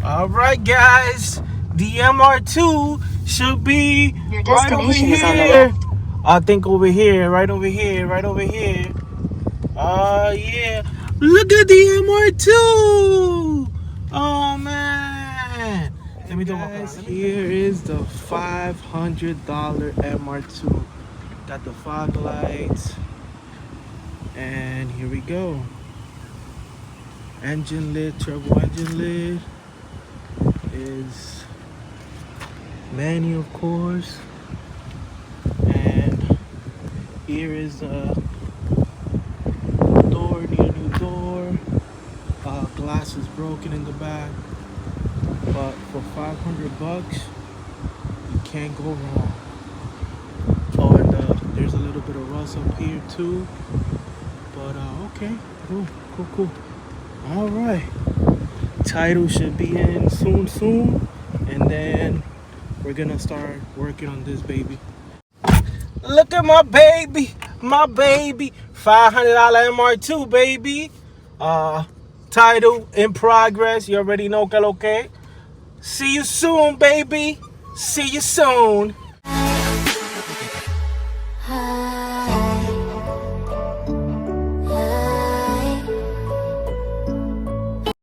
All right, guys. The MR2 should be Your right over destination is on the here. left. I think over here, right over here, right over here. Yeah. Look at the MR2. Oh, man. Let me do my guys. Here is the $500 MR2. Got the fog lights. And here we go. Engine lid, turbo engine lid. Is manual, of course. And here is the door, need a new door. Glass is broken in the back, but for $500 you can't go wrong. Oh, and there's a little bit of rust up here too, but okay, cool. All right, title should be in soon, and then we're gonna start working on this baby. Look at my baby, $500 MR2, baby. Title in progress. You already know que lo que. See you soon, baby. See you soon.